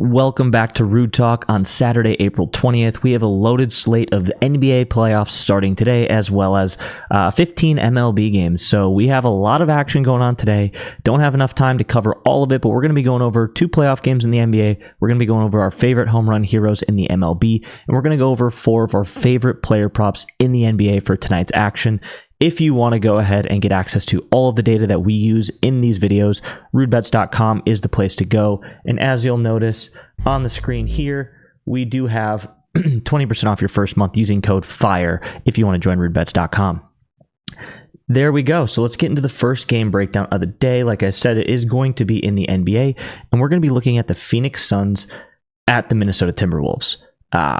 Welcome back to Rude Talk on Saturday, April 20th. We have a loaded slate of the NBA playoffs starting today, as well as 15 MLB games. So we have a lot of action going on today. Don't have enough time to cover all of it, but we're going to be going over 2 playoff games in the NBA. We're going to be going over our favorite home run heroes in the MLB, and we're going to go over 4 of our favorite player props in the NBA for tonight's action. If you want to go ahead and get access to all of the data that we use in these videos, rudebets.com is the place to go. And as you'll notice on the screen here, we do have 20% off your first month using code FIRE if you want to join rudebets.com. There we go. So let's get into the first game breakdown of the day. Like I said, it is going to be in the NBA, and we're going to be looking at the Phoenix Suns at the Minnesota Timberwolves.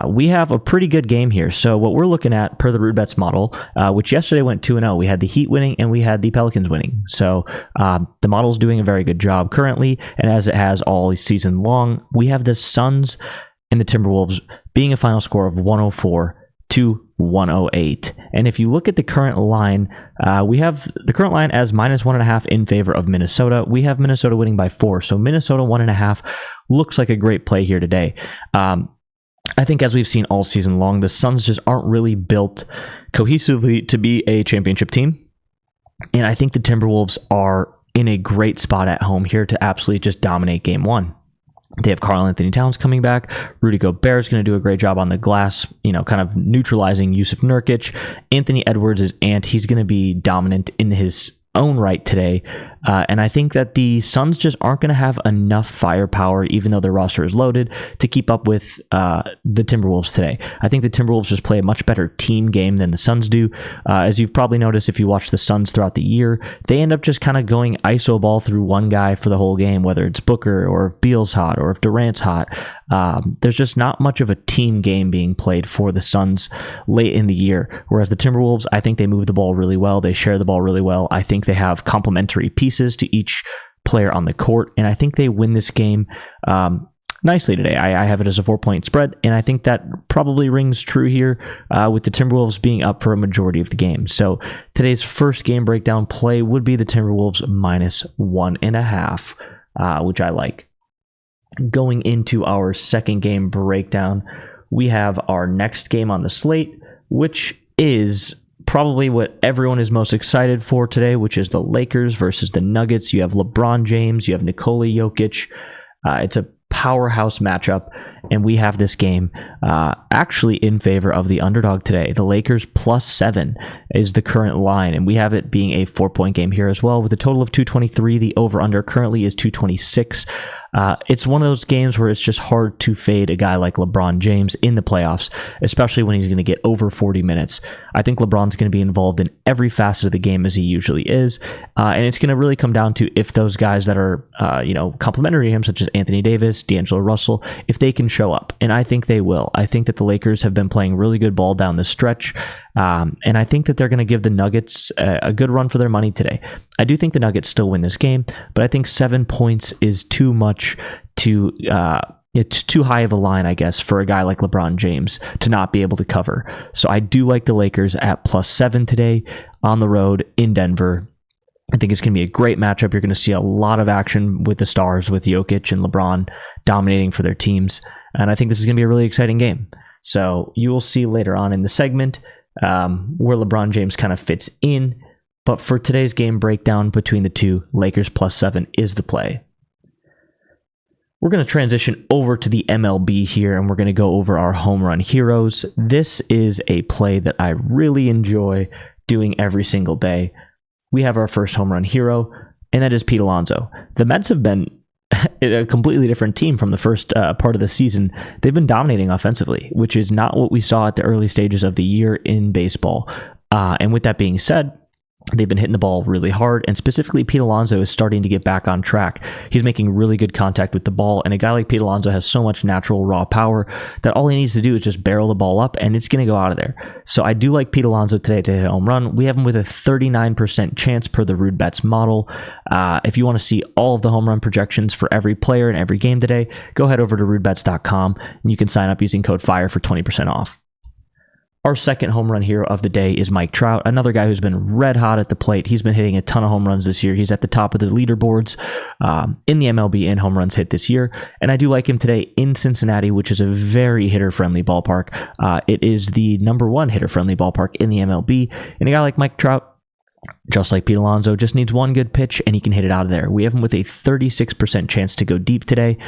We have a pretty good game here. So what we're looking at per the RudeBets model, which yesterday went 2-0, we had the Heat winning and we had the Pelicans winning. So the model's doing a very good job currently, and as it has all season long, we have the Suns and the Timberwolves being a final score of 104 to 108. And if you look at the current line, we have the current line as -1.5 in favor of Minnesota. We have Minnesota winning by 4. So Minnesota 1.5 looks like a great play here today. I think as we've seen all season long, the Suns just aren't really built cohesively to be a championship team. And I think the Timberwolves are in a great spot at home here to absolutely just dominate game 1. They have Karl-Anthony Towns coming back. Rudy Gobert is going to do a great job on the glass, kind of neutralizing Yusuf Nurkic. Anthony Edwards is he's going to be dominant in his own right today. And I think that the Suns just aren't going to have enough firepower, even though their roster is loaded, to keep up with the Timberwolves today. I think the Timberwolves just play a much better team game than the Suns do. As you've probably noticed if you watch the Suns throughout the year, they end up just kind of going iso ball through one guy for the whole game, whether it's Booker or if Beal's hot or if Durant's hot. There's just not much of a team game being played for the Suns late in the year. Whereas the Timberwolves, I think they move the ball really well. They share the ball really well. I think they have complementary pieces to each player on the court, and I think they win this game nicely today. I have it as a 4-point spread, and I think that probably rings true here with the Timberwolves being up for a majority of the game. So today's first game breakdown play would be the Timberwolves -1.5, which I like. Going into our second game breakdown, we have our next game on the slate, which is probably what everyone is most excited for today, which is the Lakers versus the Nuggets. You have LeBron James, you have Nikola Jokic. It's a powerhouse matchup, and we have this game actually in favor of the underdog today. The Lakers +7 is the current line, and we have it being a 4-point game here as well with a total of 223. The over-under currently is 226. It's one of those games where it's just hard to fade a guy like LeBron James in the playoffs, especially when he's going to get over 40 minutes. I think LeBron's going to be involved in every facet of the game as he usually is, and it's going to really come down to if those guys that are, complimentary to him, such as Anthony Davis, D'Angelo Russell, if they can show up, and I think they will. I think that the Lakers have been playing really good ball down the stretch, and I think that they're going to give the Nuggets a good run for their money today. I do think the Nuggets still win this game, but I think 7 points is too much it's too high of a line, I guess, for a guy like LeBron James to not be able to cover. So I do like the Lakers at +7 today on the road in Denver. I think it's going to be a great matchup. You're going to see a lot of action with the stars, with Jokic and LeBron dominating for their teams. And I think this is going to be a really exciting game. So you will see later on in the segment where LeBron James kind of fits in. But for today's game breakdown between the two, Lakers +7 is the play. We're going to transition over to the MLB here, and we're going to go over our home run heroes. This is a play that I really enjoy doing every single day. We have our first home run hero, and that is Pete Alonso. The Mets have been a completely different team from the first part of the season. They've been dominating offensively, which is not what we saw at the early stages of the year in baseball. And with that being said, they've been hitting the ball really hard, and specifically Pete Alonso is starting to get back on track. He's making really good contact with the ball, and a guy like Pete Alonso has so much natural raw power that all he needs to do is just barrel the ball up, and it's going to go out of there. So I do like Pete Alonso today to hit a home run. We have him with a 39% chance per the RudeBets model. If you want to see all of the home run projections for every player in every game today, go head over to rudebets.com, and you can sign up using code FIRE for 20% off. Our second home run hero of the day is Mike Trout, another guy who's been red hot at the plate. He's been hitting a ton of home runs this year. He's at the top of the leaderboards in the MLB in home runs hit this year. And I do like him today in Cincinnati, which is a very hitter-friendly ballpark. It is the number one hitter-friendly ballpark in the MLB. And a guy like Mike Trout, just like Pete Alonso, just needs one good pitch and he can hit it out of there. We have him with a 36% chance to go deep today.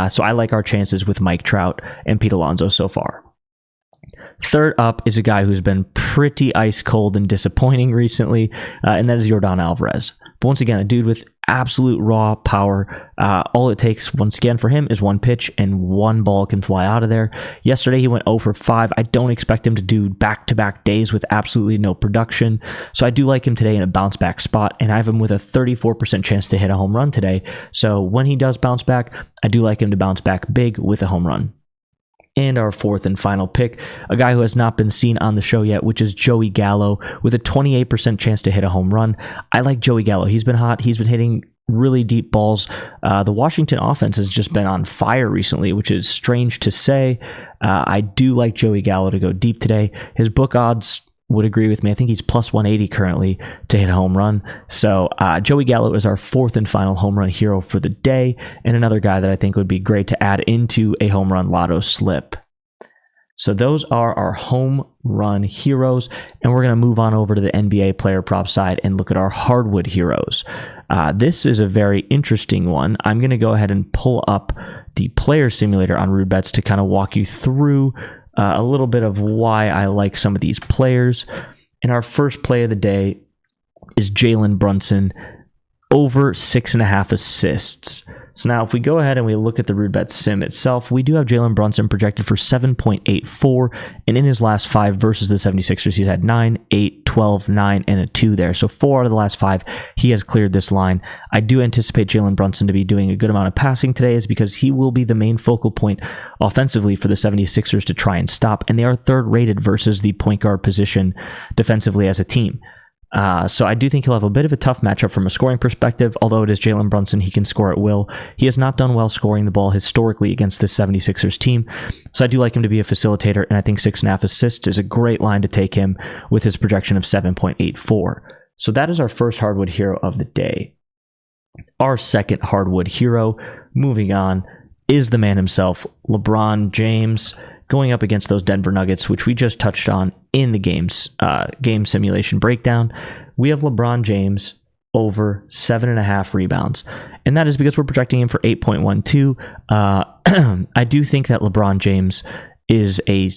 So I like our chances with Mike Trout and Pete Alonso so far. Third up is a guy who's been pretty ice cold and disappointing recently, and that is Yordan Alvarez. But once again, a dude with absolute raw power. All it takes, once again, for him is one pitch and one ball can fly out of there. Yesterday, he went 0 for 5. I don't expect him to do back-to-back days with absolutely no production. So I do like him today in a bounce-back spot, and I have him with a 34% chance to hit a home run today. So when he does bounce back, I do like him to bounce back big with a home run. And our fourth and final pick, a guy who has not been seen on the show yet, which is Joey Gallo, with a 28% chance to hit a home run. I like Joey Gallo. He's been hot. He's been hitting really deep balls. The Washington offense has just been on fire recently, which is strange to say. I do like Joey Gallo to go deep today. His book odds would agree with me. I think he's plus 180 currently to hit a home run. So Joey Gallo is our fourth and final home run hero for the day, and another guy that I think would be great to add into a home run lotto slip. So those are our home run heroes, and we're going to move on over to the NBA player prop side and look at our Hardwood Heroes. This is a very interesting one. I'm going to go ahead and pull up the player simulator on RudeBets to kind of walk you through a little bit of why I like some of these players. And our first play of the day is Jalen Brunson, over 6.5 assists. So now if we go ahead and we look at the RudeBets sim itself, we do have Jalen Brunson projected for 7.84, and in his last 5 versus the 76ers, he's had 9, 8, 12, 9, and a 2 there. So 4 out of the last 5, he has cleared this line. I do anticipate Jalen Brunson to be doing a good amount of passing today, is because he will be the main focal point offensively for the 76ers to try and stop, and they are third rated versus the point guard position defensively as a team. So I do think he'll have a bit of a tough matchup from a scoring perspective. Although it is Jalen Brunson, he can score at will. He has not done well scoring the ball historically against the 76ers team. So I do like him to be a facilitator, and I think 6.5 assists is a great line to take him with his projection of 7.84. So that is our first Hardwood hero of the day. Our second Hardwood hero, moving on, is the man himself, LeBron James, going up against those Denver Nuggets, which we just touched on in the game simulation breakdown. We have LeBron James over 7.5 rebounds, and that is because we're projecting him for 8.12. I do think that LeBron James is a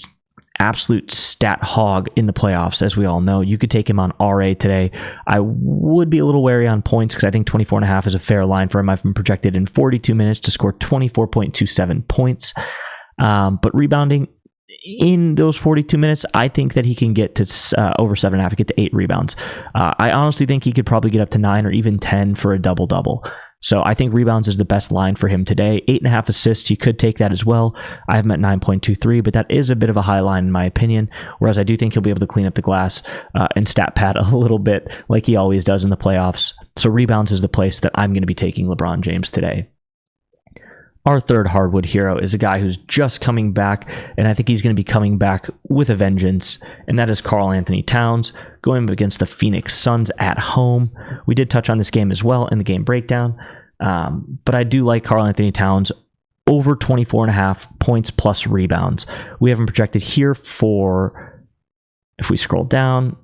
absolute stat hog in the playoffs, as we all know. You could take him on RA today. I would be a little wary on points because I think 24.5 is a fair line for him. I've been projected in 42 minutes to score 24.27 points. But rebounding in those 42 minutes, I think that he can get to over 7.5, get to 8 rebounds. I honestly think he could probably get up to 9 or even 10 for a double-double. So I think rebounds is the best line for him today. 8.5 assists, you could take that as well. I have him at 9.23, but that is a bit of a high line in my opinion, whereas I do think he'll be able to clean up the glass and stat pad a little bit like he always does in the playoffs. So rebounds is the place that I'm going to be taking LeBron James today. Our third Hardwood hero is a guy who's just coming back, and I think he's going to be coming back with a vengeance, and that is Karl Anthony Towns, going up against the Phoenix Suns at home. We did touch on this game as well in the game breakdown, but I do like Karl Anthony Towns over 24.5 points plus rebounds. We have him projected here for, if we scroll down,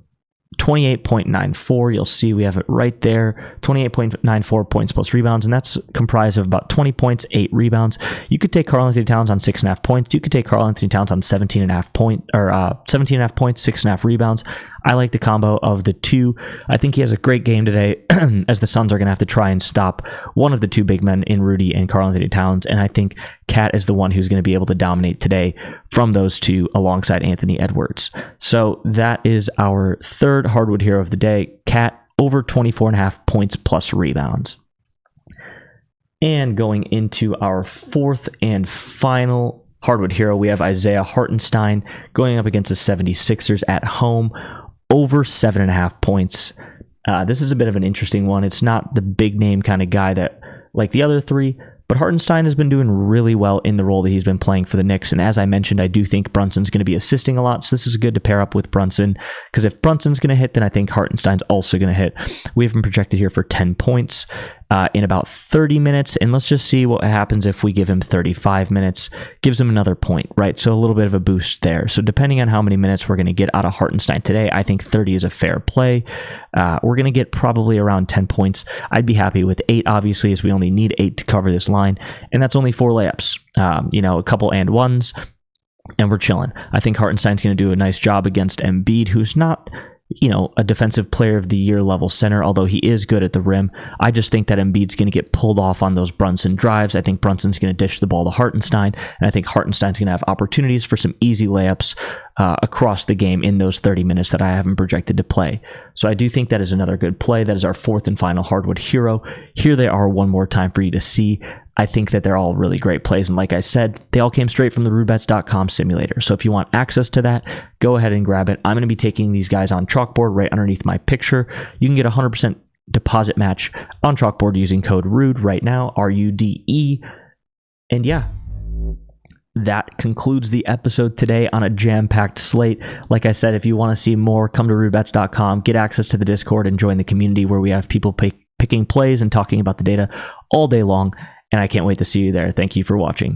28.94. You'll see we have it right there. 28.94 points plus rebounds, and that's comprised of about 20 points, 8 rebounds. You could take Karl Anthony Towns on 6.5 points. You could take Karl Anthony Towns on 17.5 points, 6.5 rebounds. I like the combo of the two. I think he has a great game today, as the Suns are going to have to try and stop one of the two big men in Rudy and Karl Anthony Towns, and I think Cat is the one who's going to be able to dominate today from those two alongside Anthony Edwards. So that is our third Hardwood hero of the day, Cat, over 24.5 points plus rebounds. And going into our fourth and final Hardwood hero, we have Isaiah Hartenstein going up against the 76ers at home, over 7.5 points. This is a bit of an interesting one. It's not the big name kind of guy that like the other three, But Hartenstein has been doing really well in the role that he's been playing for the Knicks. And as I mentioned, I do think Brunson's going to be assisting a lot. So this is good to pair up with Brunson, because if Brunson's going to hit, then I think Hartenstein's also going to hit. We have him projected here for 10 points in about 30 minutes. And let's just see what happens if we give him 35 minutes. Gives him another point, right? So a little bit of a boost there. So depending on how many minutes we're going to get out of Hartenstein today, I think 30 is a fair play. We're going to get probably around 10 points. I'd be happy with 8, obviously, as we only need 8 to cover this line. And that's only 4 layups, a couple and ones, and we're chilling. I think Hartenstein's going to do a nice job against Embiid, who's not a defensive player of the year level center, although he is good at the rim. I just think that Embiid's going to get pulled off on those Brunson drives. I think Brunson's going to dish the ball to Hartenstein, and I think Hartenstein's going to have opportunities for some easy layups across the game in those 30 minutes that I haven't projected to play. So I do think that is another good play. That is our 4th and final Hardwood Hero. Here they are one more time for you to see. I think that they're all really great plays. And like I said, they all came straight from the RudeBets.com simulator. So if you want access to that, go ahead and grab it. I'm going to be taking these guys on Chalkboard right underneath my picture. You can get a 100% deposit match on Chalkboard using code RUDE right now, RUDE. And yeah, that concludes the episode today on a jam-packed slate. Like I said, if you want to see more, come to RudeBets.com, get access to the Discord, and join the community where we have people picking plays and talking about the data all day long. And I can't wait to see you there. Thank you for watching.